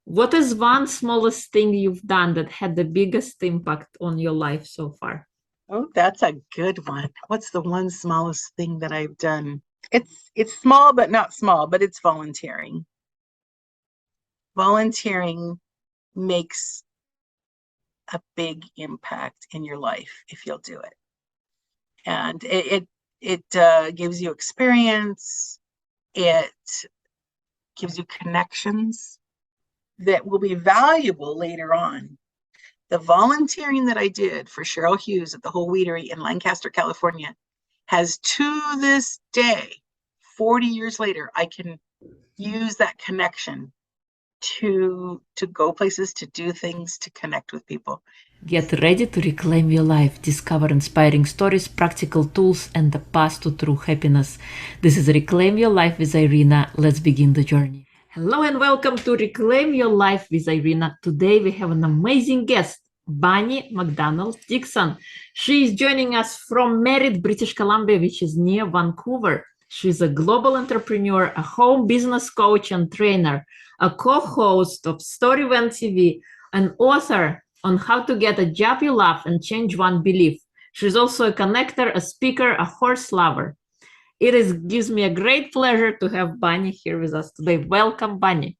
What is one smallest thing you've done that had the biggest impact on your life so far? Oh, that's a good one. What's the one smallest thing that I've done? It's small but not small, but it's volunteering. Volunteering makes a big impact in your life if you'll do it. And it gives you experience. It gives you connections that will be valuable later on. The volunteering that I did for Cheryl Hughes at the Whole Wheatery in Lancaster, California, has to this day, 40 years later, I can use that connection to go places, to do things, to connect with people. Get ready to reclaim your life, discover inspiring stories, practical tools, and the path to true happiness. This is Reclaim Your Life with Irina. Let's begin the journey. Hello and welcome to Reclaim Your Life with Irina. Today we have an amazing guest, Bonnie McDonald Dixon. She is joining us from Merritt, British Columbia, which is near Vancouver. She's a global entrepreneur, a home business coach and trainer, a co-host of Storyvan TV, an author on how to get a job you love and change one belief. She's also a connector, a speaker, a horse lover. Gives me a great pleasure to have Bonnie here with us today. Welcome, Bonnie.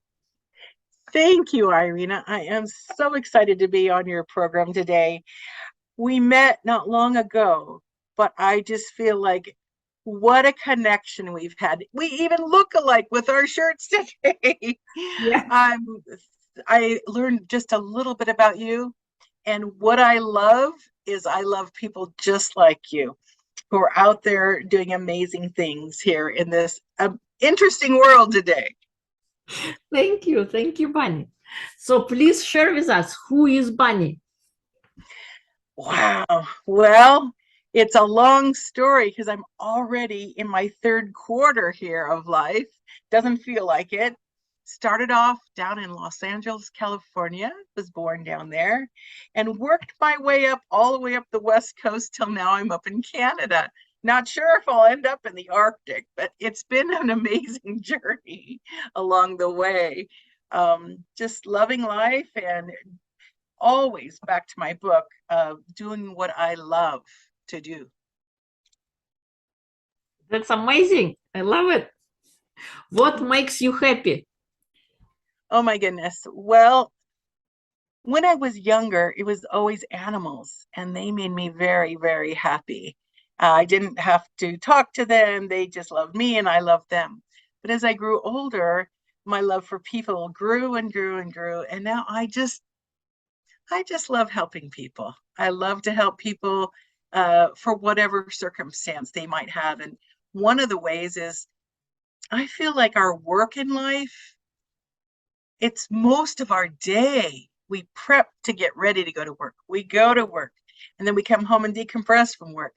Thank you, Irina. I am so excited to be on your program today. We met not long ago, but I just feel like what a connection we've had. We even look alike with our shirts today. Yeah. I learned just a little bit about you. And what I love is I love people just like you who are out there doing amazing things here in this interesting world today. Thank you. Thank you, Bonnie. So please share with us who is Bonnie. Wow. Well, it's a long story because I'm already in my third quarter here of life. Doesn't feel like it. Started off down in Los Angeles, California, was born down there, and worked my way up all the way up the West Coast till now I'm up in Canada. Not sure if I'll end up in the Arctic, but it's been an amazing journey along the way. Just loving life and always back to my book of doing what I love to do. That's amazing. I love it. What makes you happy? Oh my goodness. Well, when I was younger, it was always animals, and they made me very, very happy. I didn't have to talk to them, they just loved me, and I loved them. But as I grew older, my love for people grew and grew and grew, and now I just love helping people. I love to help people for whatever circumstance they might have. And one of the ways is I feel like our work in life, it's most of our day. We prep to get ready to go to work. We go to work and then we come home and decompress from work.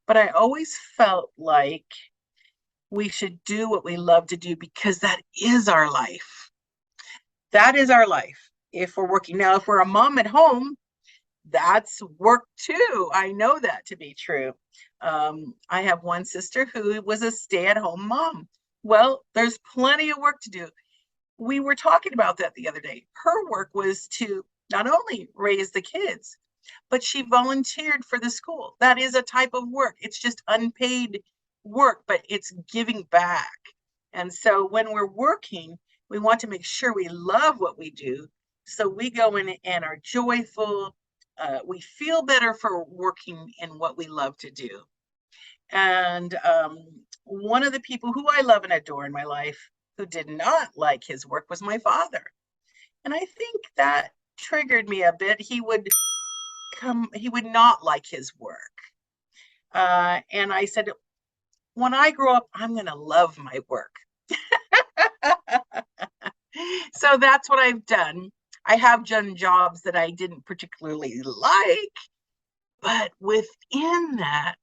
But I always felt like we should do what we love to do because that is our life. That is our life. If we're working now, if we're a mom at home, that's work too. I know that to be true. I have one sister who was a stay-at-home mom. Well, there's plenty of work to do. We were talking about that the other day. Her work was to not only raise the kids, but she volunteered for the school. That is a type of work. It's just unpaid work, but it's giving back. And so when we're working, we want to make sure we love what we do. So we go in and are joyful. We feel better for working in what we love to do. And one of the people who I love and adore in my life who did not like his work was my father. And I think that triggered me a bit. He would not like his work. And I said, when I grow up, I'm going to love my work. So that's what I've done. I have done jobs that I didn't particularly like, but within that,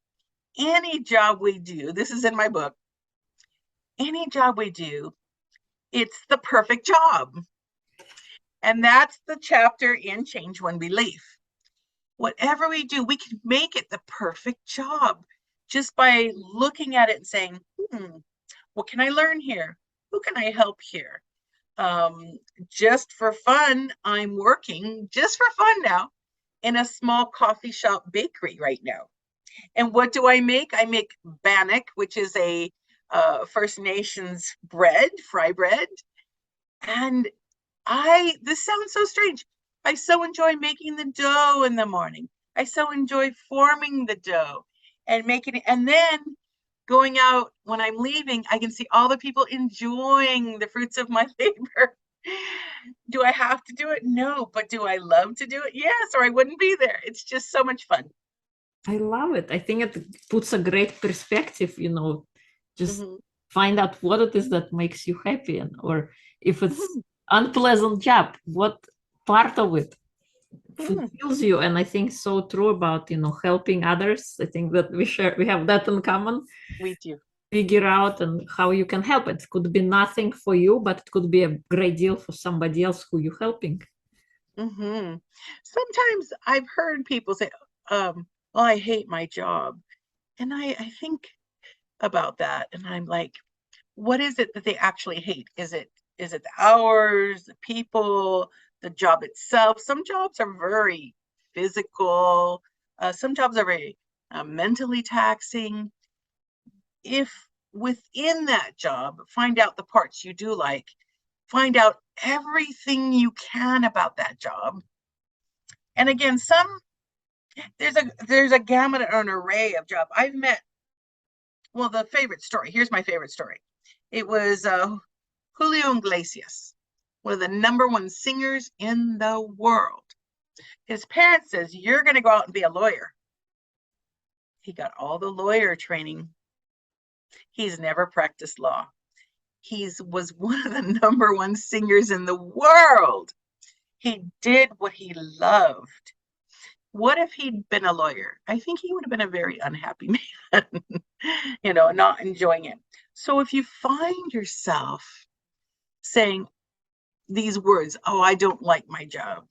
any job we do, this is in my book, any job we do, it's the perfect job. And that's the chapter in Change One Belief. Whatever we do, we can make it the perfect job just by looking at it and saying, what can I learn here? Who can I help here? Just for fun, I'm working just for fun now in a small coffee shop bakery right now. And what do I make? I make bannock, which is a First Nations bread, fry bread. And this sounds so strange. I so enjoy making the dough in the morning. I so enjoy forming the dough and making it. And then going out when I'm leaving, I can see all the people enjoying the fruits of my labor. Do I have to do it? No, but do I love to do it? Yes, or I wouldn't be there. It's just so much fun. I love it. I think it puts a great perspective, just Mhm. find out what it is that makes you happy, or if it's Mhm. unpleasant job, what part of it Mhm. fulfills you. And I think so true about, helping others. I think that we have that in common. We do. Figure out and how you can help. It could be nothing for you, but it could be a great deal for somebody else who you're helping. Mhm. Sometimes I've heard people say, well, I hate my job. And I think about that and I'm like, what is it that they actually hate? Is it the hours, the people, the job itself? Some jobs are very physical. Some jobs are very mentally taxing. If within that job, find out the parts you do like, find out everything you can about that job. And again, there's a gamut or an array of job. I've met, well, the favorite story. Here's my favorite story. It was Julio Iglesias, one of the #1 singers in the world. His parents says, you're going to go out and be a lawyer. He got all the lawyer training. He's never practiced law. He was one of the #1 singers in the world. He did what he loved. What if he'd been a lawyer? I think he would have been a very unhappy man, not enjoying it. So if you find yourself saying these words, oh, I don't like my job.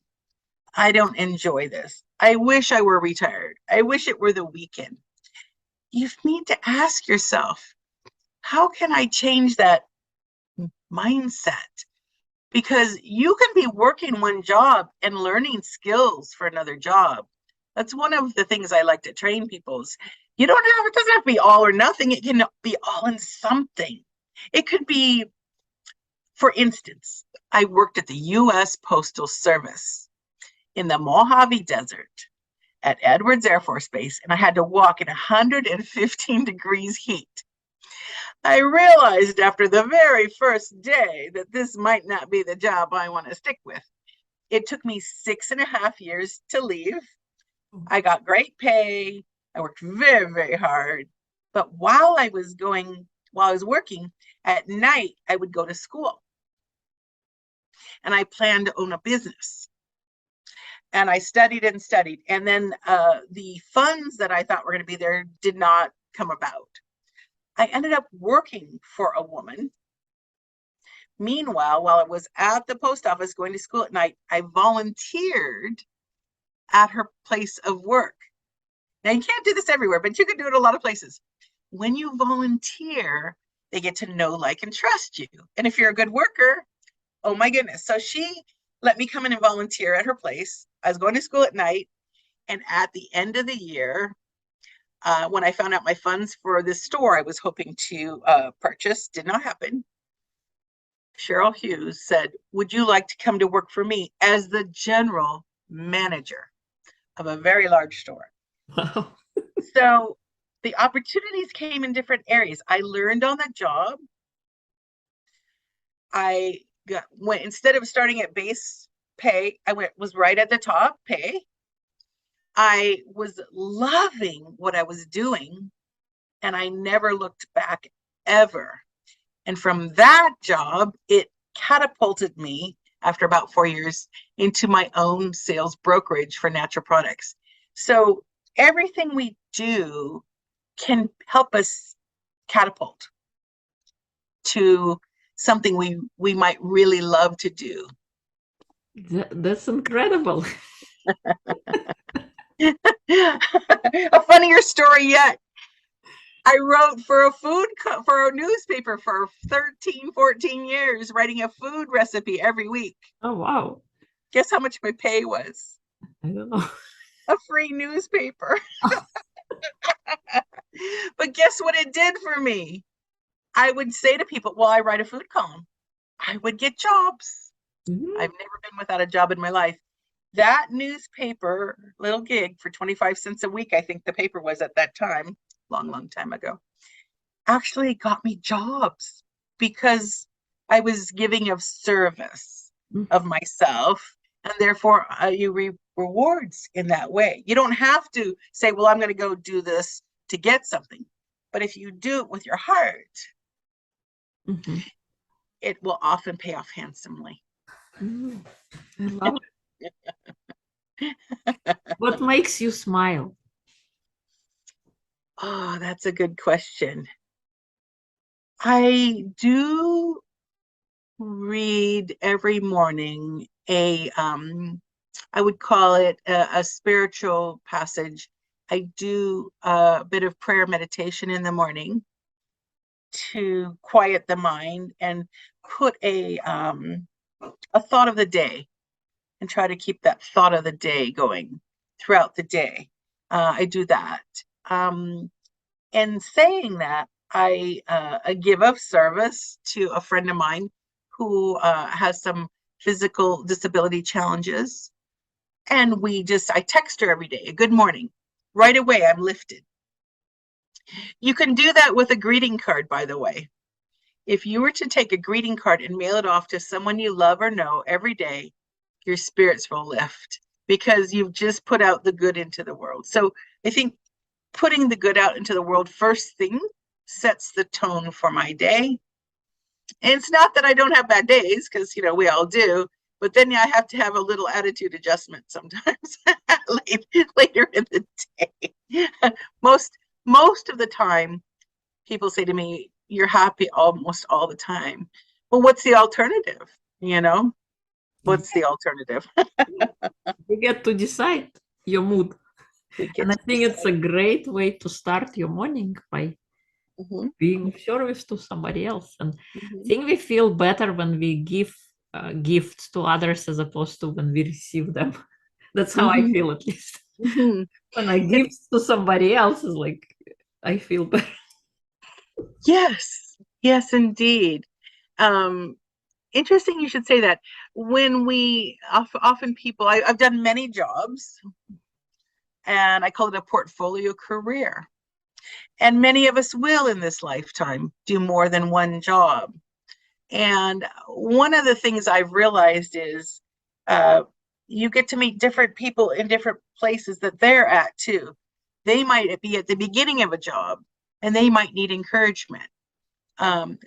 I don't enjoy this. I wish I were retired. I wish it were the weekend. You need to ask yourself, how can I change that mindset? Because you can be working one job and learning skills for another job. That's one of the things I like to train people is it doesn't have to be all or nothing. It can be all in something. It could be, for instance, I worked at the US Postal Service in the Mojave Desert at Edwards Air Force Base, and I had to walk in 115 degrees heat. I realized after the very first day that this might not be the job I want to stick with. It took me 6.5 years to leave. I got great pay. I worked very, very hard. But while I was working at night, I would go to school. And I planned to own a business. And I studied and studied. And then the funds that I thought were going to be there did not come about. I ended up working for a woman. Meanwhile, while I was at the post office going to school at night, I volunteered at her place of work. Now, you can't do this everywhere, but you can do it a lot of places. When you volunteer, they get to know, like, and trust you. And if you're a good worker, oh my goodness. So she let me come in and volunteer at her place. I was going to school at night. And at the end of the year, when I found out my funds for this store I was hoping to purchase did not happen, Cheryl Hughes said, would you like to come to work for me as the general manager of a very large store? Wow. So the opportunities came in different areas. I learned on the job. Instead of starting at base pay, was right at the top pay. I was loving what I was doing, and I never looked back ever. And from that job, it catapulted me after about 4 years into my own sales brokerage for natural products. So everything we do can help us catapult to something we might really love to do. That's incredible. A funnier story yet. I wrote for for a newspaper for 13, 14 years, writing a food recipe every week. Oh, wow. Guess how much my pay was? I don't know. A free newspaper. But guess what it did for me? I would say to people, well, I write a food column. I would get jobs. Mhm. I've never been without a job in my life. That newspaper, little gig for 25 cents a week, I think the paper was at that time, long, long time ago, actually got me jobs because I was giving of service of myself, and therefore you reap rewards in that way. You don't have to say, well, I'm going to go do this to get something. But if you do it with your heart, Mhm. it will often pay off handsomely. Mhm. I love it. What makes you smile? Oh, that's a good question. I do read every morning I would call it a spiritual passage. I do a bit of prayer meditation in the morning to quiet the mind and put a thought of the day and try to keep that thought of the day going throughout the day. I do that. And saying that, I give of service to a friend of mine who has some physical disability challenges. And I text her every day, a good morning. Right away, I'm lifted. You can do that with a greeting card, by the way. If you were to take a greeting card and mail it off to someone you love or know every day, your spirits will lift because you've just put out the good into the world. So I think putting the good out into the world first thing sets the tone for my day. And it's not that I don't have bad days, because we all do, but then I have to have a little attitude adjustment sometimes later in the day. most of the time, people say to me, "You're happy almost all the time." Well, what's the alternative? What's the alternative? You get to decide your mood. We And get I to think it's decide. a great way to start your morning by Mhm, being of service to somebody else. And I mhm, think we feel better when we give gifts to others as opposed to when we receive them. That's how I mhm, feel, at least. mhm. When I give to somebody else, is like I feel better. Yes, yes, indeed. Um, Interesting you should say that. When we often people, I've done many jobs, and I call it a portfolio career. And many of us will in this lifetime do more than one job. And one of the things I've realized is uh, you get to meet different people in different places that they're at too. They might be at the beginning of a job and they might need encouragement.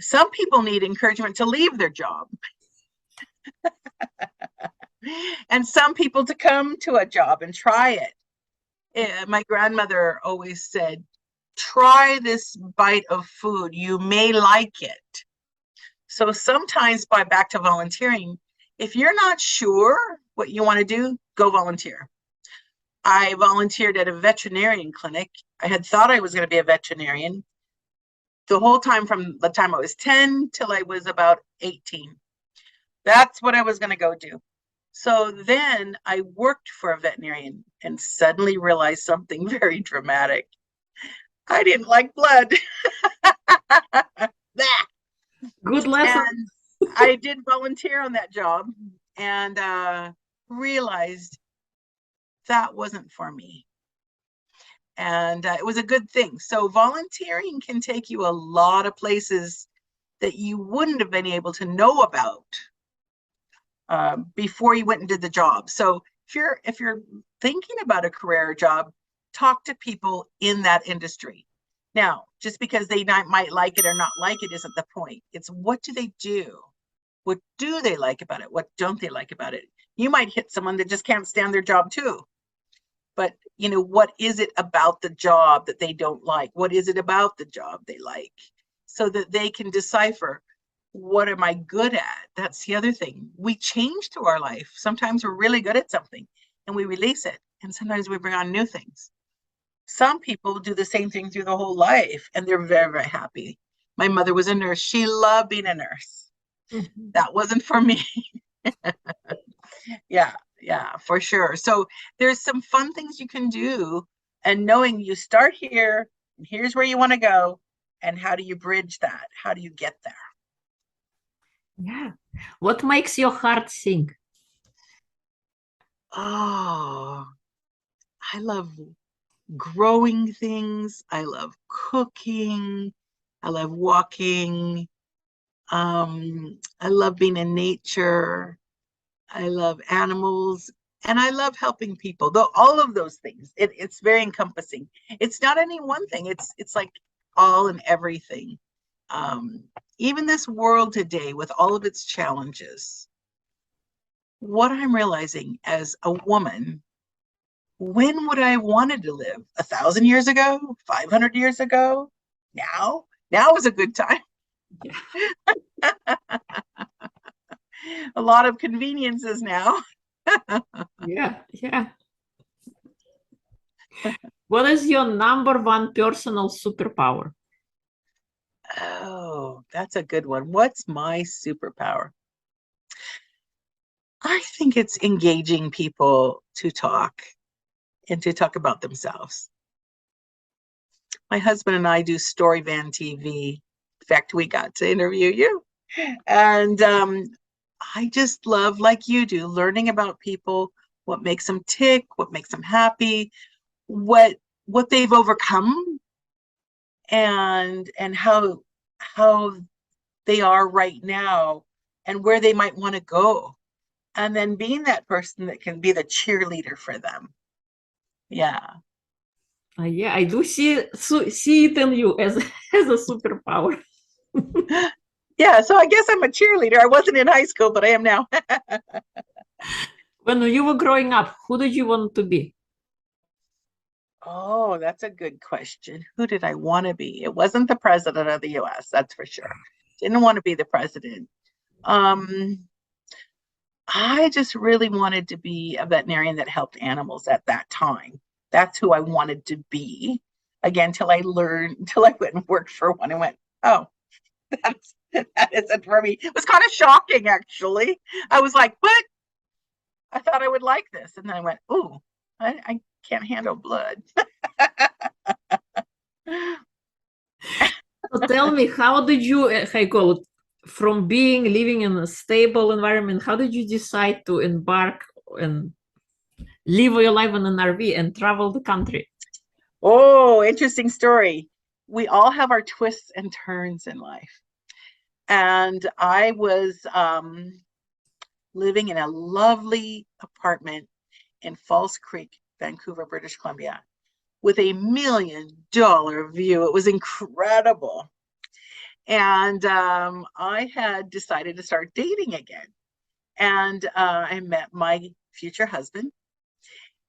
Some people need encouragement to leave their job, and some people to come to a job and try it. My grandmother always said, try this bite of food. You may like it. So sometimes, by back to volunteering, if you're not sure what you want to do, go volunteer. I volunteered at a veterinarian clinic. I had thought I was going to be a veterinarian the whole time, from the time I was 10 till I was about 18. That's what I was going to go do. So then I worked for a veterinarian and suddenly realized something very dramatic. I didn't like blood. Good lesson. And I did volunteer on that job, and realized that wasn't for me. And it was a good thing. So volunteering can take you a lot of places that you wouldn't have been able to know about before you went and did the job. So if you're thinking about a career or job, talk to people in that industry. Now, just because they might like it or not like it isn't the point. It's what do they do? What do they like about it? What don't they like about it? You might hit someone that just can't stand their job too. But what is it about the job that they don't like? What is it about the job they like? So that they can decipher, what am I good at? That's the other thing. We change through our life. Sometimes we're really good at something and we release it. And sometimes we bring on new things. Some people do the same thing through the whole life and they're very, very happy. My mother was a nurse. She loved being a nurse. Mhm. That wasn't for me. Yeah, yeah, for sure. So there's some fun things you can do, and knowing you start here, and here's where you want to go, and how do you bridge that? How do you get there? Yeah. What makes your heart sing? Oh, I love growing things. I love cooking. I love walking. I love being in nature. I love animals, and I love helping people. Though all of those things, it's very encompassing. It's not any one thing. It's like all and everything. Um, Even this world today, with all of its challenges, what I'm realizing as a woman, when would I have wanted to live? 1,000 years ago? 500 years ago? Now? Now is a good time. A lot of conveniences now. Yeah, yeah. What is your number one personal superpower? Oh, that's a good one. What's my superpower? I think it's engaging people to talk and to talk about themselves. My husband and I do Story Van TV. In fact, we got to interview you. And I just love, like you do, learning about people, what makes them tick, what makes them happy, what they've overcome, and how they are right now and where they might want to go. And then being that person that can be the cheerleader for them. Yeah. Yeah, I do see it in you as as a superpower. Yeah. So I guess I'm a cheerleader. I wasn't in high school, but I am now. When you were growing up, who did you want to be? Oh, that's a good question. Who did I want to be? It wasn't the president of the US, that's for sure. Didn't want to be the president. Um, I just really wanted to be a veterinarian that helped animals at that time. That's who I wanted to be. Again, till I learned, till I went and worked for one and went, oh, that isn't for me. It was kind of shocking, actually. I was like, what? I thought I would like this. And then I went, ooh, I can't handle blood. So tell me, how did you, how you call it, from being living in a stable environment, how did you decide to embark and live your life in an RV and travel the country? Oh, interesting story. We all have our twists and turns in life. And I was living in a lovely apartment in Falls Creek, Vancouver, British Columbia, with $1 million view. It was incredible. And I had decided to start dating again. And I met my future husband.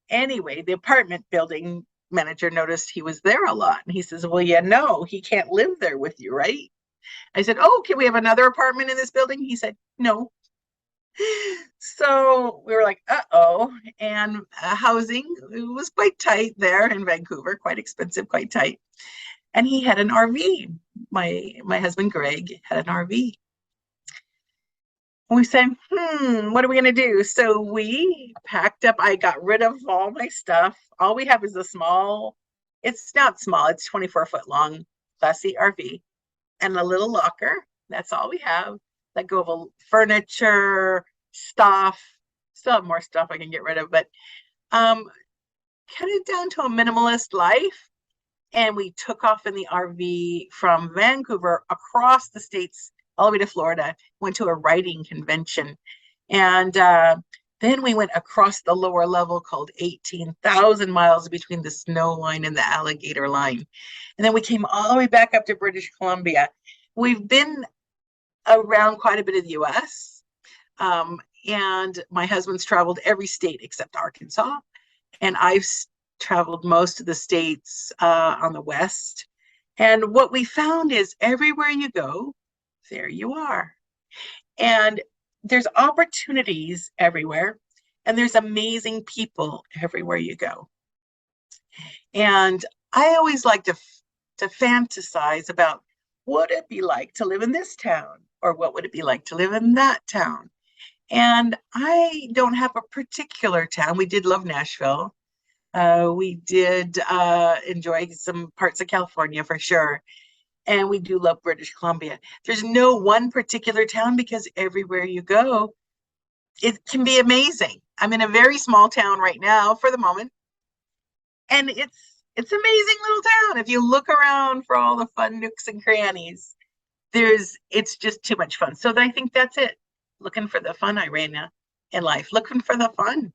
Anyway, the apartment building manager noticed he was there a lot. And he says, well, yeah, no, he can't live there with you, right? I said, oh, can we have another apartment in this building? He said, no. So we were like, uh-oh. And housing was quite tight there in Vancouver, quite expensive, quite tight. And he had an RV. My husband, Greg, had an RV. And we said, what are we going to do? So we packed up. I got rid of all my stuff. All we have is a small, it's not small, it's 24-foot long, classy RV and a little locker. That's all we have. Let go of furniture, stuff. Still have more stuff I can get rid of, but um, cut it down to a minimalist life. And we took off in the RV from Vancouver across the states all the way to Florida, went to a writing convention. And then we went across the lower level called 18,000 miles between the snow line and the alligator line. And then we came all the way back up to British Columbia. We've been around quite a bit of the US. And my husband's traveled every state except Arkansas. And I've traveled most of the states on the West. And what we found is everywhere you go, there you are. And there's opportunities everywhere. And there's amazing people everywhere you go. And I always like to fantasize about what it'd be like to live in this town, or what would it be like to live in that town. And I don't have a particular town. We did love Nashville. We did enjoy some parts of California for sure. And we do love British Columbia. There's no one particular town because everywhere you go, it can be amazing. I'm in a very small town right now for the moment, and it's amazing little town. If you look around for all the fun nooks and crannies, it's just too much fun. So I think that's it. Looking for the fun, Irina, in life. Looking for the fun.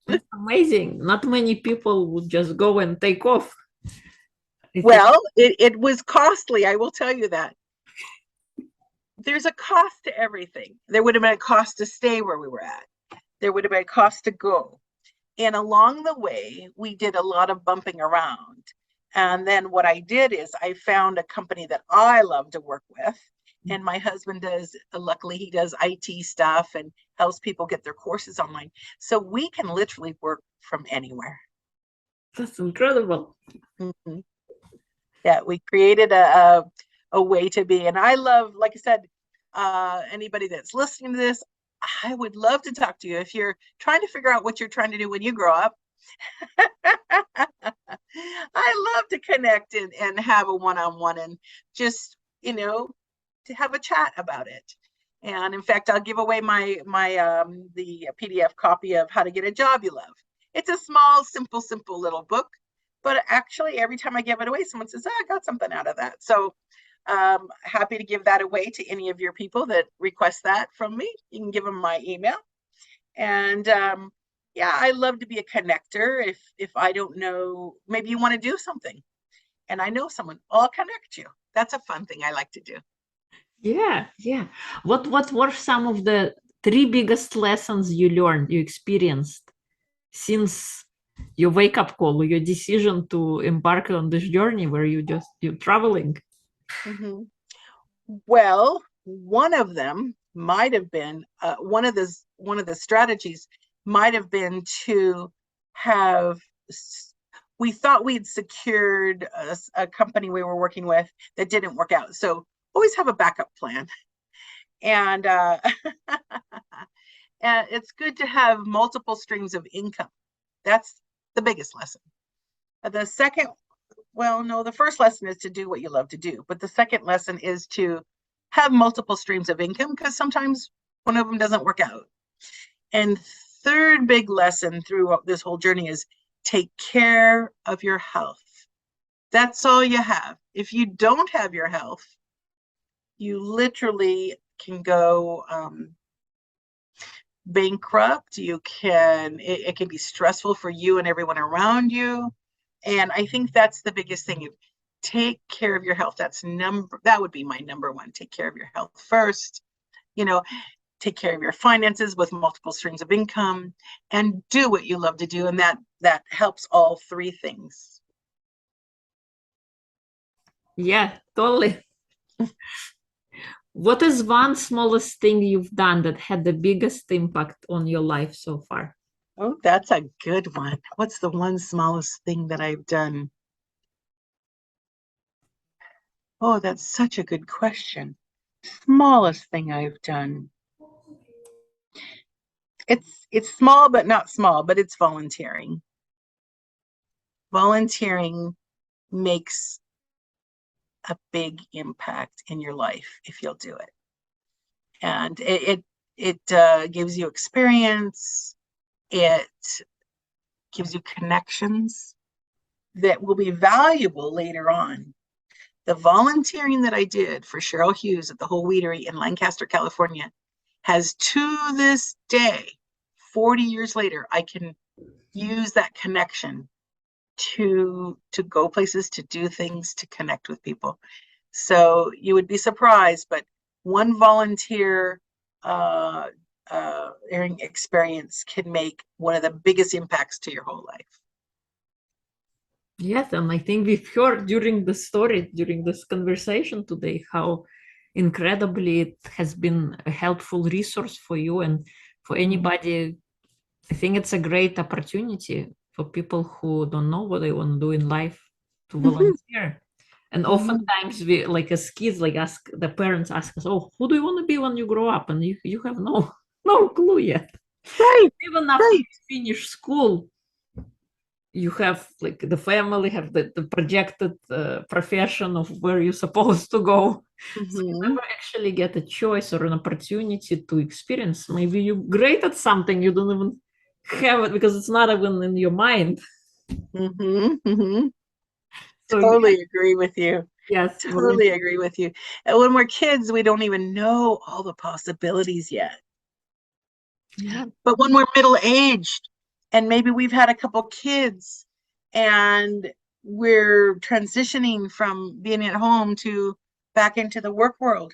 It's amazing. Not many people would just go and take off. Well, it was costly, I will tell you that. There's a cost to everything. There would have been a cost to stay where we were at. There would have been a cost to go. And along the way, we did a lot of bumping around. And then what I did is I found a company that I love to work with. And my husband does, luckily, he does IT stuff and helps people get their courses online. So we can literally work from anywhere. That's incredible. Mm-hmm. Yeah, we created a way to be. And I love, like I said, anybody that's listening to this, I would love to talk to you if you're trying to figure out what you're trying to do when you grow up. I love to connect and have a one-on-one and just, to have a chat about it. And in fact, I'll give away the PDF copy of How to Get a Job You Love. It's a small, simple little book, but actually every time I give it away, someone says, I got something out of that. So happy to give that away to any of your people that request that from me. You can give them my email. And yeah, I love to be a connector. If I don't know, maybe you want to do something and I know someone, I'll connect you. That's a fun thing I like to do. Yeah. What were some of the 3 biggest lessons you learned, you experienced since your wake-up call, your decision to embark on this journey where you're traveling? Mm-hmm. Well, one of them might have been one of the strategies might have been to have. We thought we'd secured a company we were working with that didn't work out. So always have a backup plan. And and it's good to have multiple streams of income. That's the biggest lesson. The second, well, no, the first lesson is to do what you love to do. But the second lesson is to have multiple streams of income because sometimes one of them doesn't work out. And third big lesson through this whole journey is take care of your health. That's all you have. If you don't have your health, you literally can go bankrupt. It can be stressful for you and everyone around you. And I think that's the biggest thing. Take care of your health. That would be my number one. Take care of your health first. Take care of your finances with multiple streams of income and do what you love to do. And that helps all three things. Yeah, totally. What is one smallest thing you've done that had the biggest impact on your life so far? Oh, that's a good one. What's the one smallest thing that I've done? Oh, that's such a good question. Smallest thing I've done. It's small, but not small, but it's volunteering. Volunteering makes a big impact in your life if you'll do it. And it gives you experience. It gives you connections that will be valuable later on. The volunteering that I did for Cheryl Hughes at the Whole Wheatery in Lancaster, California, has to this day, 40 years later, I can use that connection to go places, to do things, to connect with people. So you would be surprised, but one volunteer experience can make one of the biggest impacts to your whole life. Yes, and I think we've heard during this conversation today, how incredibly it has been a helpful resource for you and for anybody. I think it's a great opportunity for people who don't know what they want to do in life to volunteer. And oftentimes we, like as kids, like ask the parents ask us, oh, who do you want to be when you grow up? And you have no clue yet. Right. Even after you finish school, you have like the family have the projected profession of where you're supposed to go. So you never actually get a choice or an opportunity to experience. Maybe you're great at something, you don't even have it because it's not even in your mind. So Totally agree with you. yes, Totally agree with you. And when we're kids, we don't even know all the possibilities yet. yeah. But when we're middle-aged and maybe we've had a couple kids and we're transitioning from being at home to back into the work world,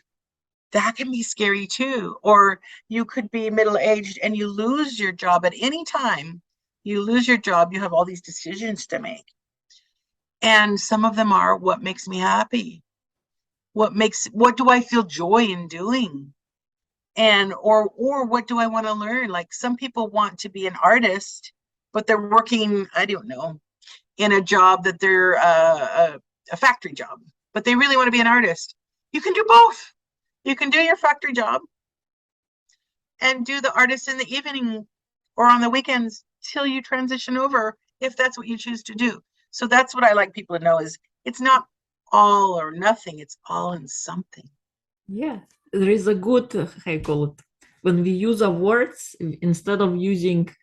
that can be scary too. Or you could be middle-aged and you lose your job at any time. You lose your job, you have all these decisions to make. And some of them are, what makes me happy? What do I feel joy in doing? And or what do I want to learn? Like some people want to be an artist, but they're working, I don't know, in a job that they're a factory job, but they really want to be an artist. You can do both. You can do your factory job and do the artist in the evening or on the weekends till you transition over, if that's what you choose to do. So that's what I like people to know is it's not all or nothing. It's all in something. Yeah, there is a good, how you call it, when we use our words, instead of using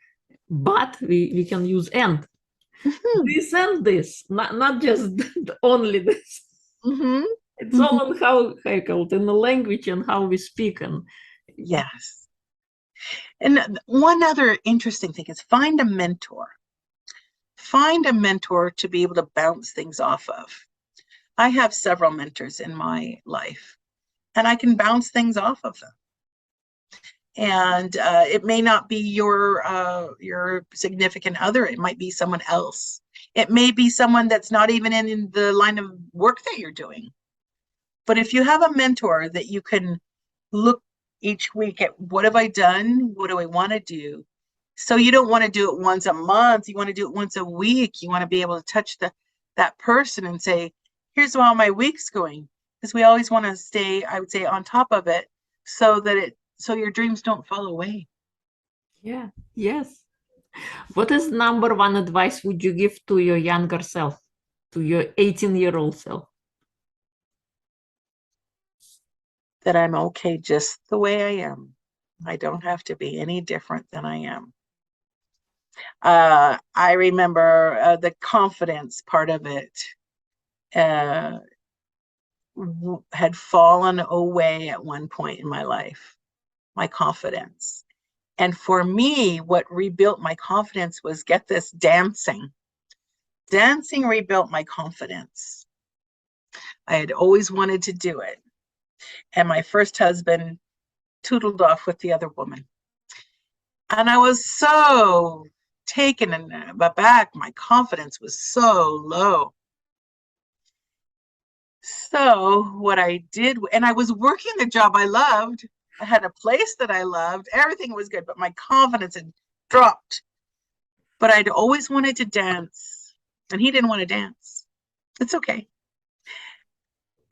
but, we can use and. This and this, not just only this. It's all on how you call it, in the language and how we speak. And yes. And one other interesting thing is find a mentor. Find a mentor to be able to bounce things off of. I have several mentors in my life, and I can bounce things off of them. And it may not be your significant other. It might be someone else. It may be someone that's not even in the line of work that you're doing. But if you have a mentor that you can look each week at, what have I done? What do I want to do? So you don't want to do it once a month. You want to do it once a week. You want to be able to touch that person and say, here's how my week's going. Because we always want to stay, I would say, on top of it so your dreams don't fall away. yeah, yes. What is number one advice would you give to your younger self, to your 18-year-old self? That I'm okay just the way I am. I don't have to be any different than I am. I remember the confidence part of it had fallen away at one point in my life, my confidence. And for me, what rebuilt my confidence was, get this, dancing. Dancing rebuilt my confidence. I had always wanted to do it. And my first husband tootled off with the other woman. And I was so taken aback. My confidence was so low. So what I did, and I was working the job I loved. I had a place that I loved. Everything was good, but my confidence had dropped. But I'd always wanted to dance, and he didn't want to dance. It's okay.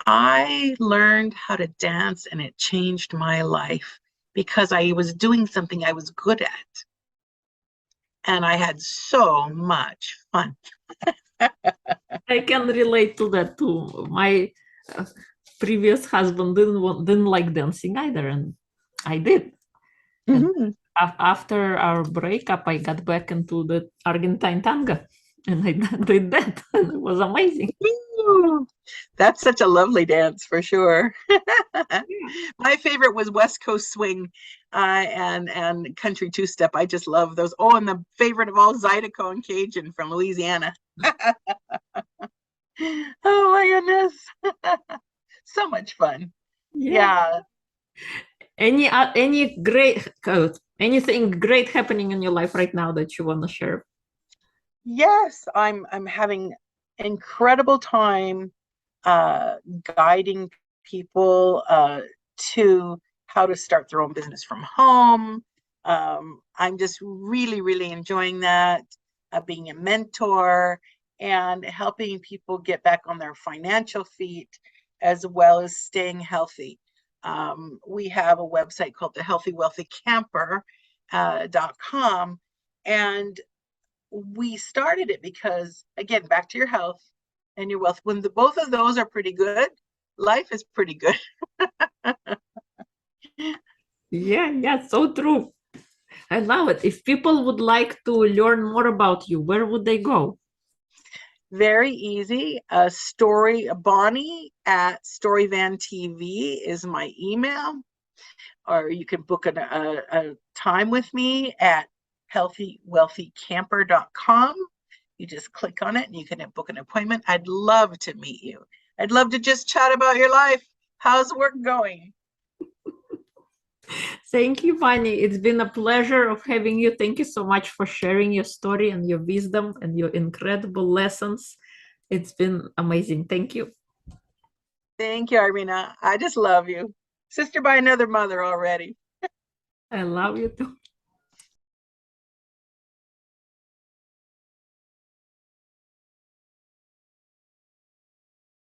I learned how to dance, and it changed my life because I was doing something I was good at. And I had so much fun. I can relate to that too. My previous husband didn't like dancing either, and I did. And after our breakup, I got back into the Argentine tango, and I did that, and it was amazing. Ooh, that's such a lovely dance for sure. My favorite was West Coast swing and country two-step. I just love those. Oh, and the favorite of all, Zydeco and Cajun from Louisiana. Oh my goodness. So much fun. Yeah. Any great anything great happening in your life right now that you want to share? Yes, I'm having incredible time guiding people to how to start their own business from home. I'm just really, really enjoying that. being a mentor, and helping people get back on their financial feet, as well as staying healthy. We have a website called the Healthy Wealthy Camper.com. And we started it because, again, back to your health and your wealth. When both of those are pretty good, life is pretty good. Yeah, so true. I love it. If people would like to learn more about you, where would they go? Very easy. Bonnie at Storyvan TV is my email, or you can book a time with me at healthywealthycamper.com. You just click on it and you can book an appointment. I'd love to meet you. I'd love to just chat about your life. How's work going? Thank you, Bonnie. It's been a pleasure of having you. Thank you so much for sharing your story and your wisdom and your incredible lessons. It's been amazing. Thank you. Thank you, Irina. I just love you. Sister by another mother already. I love you too.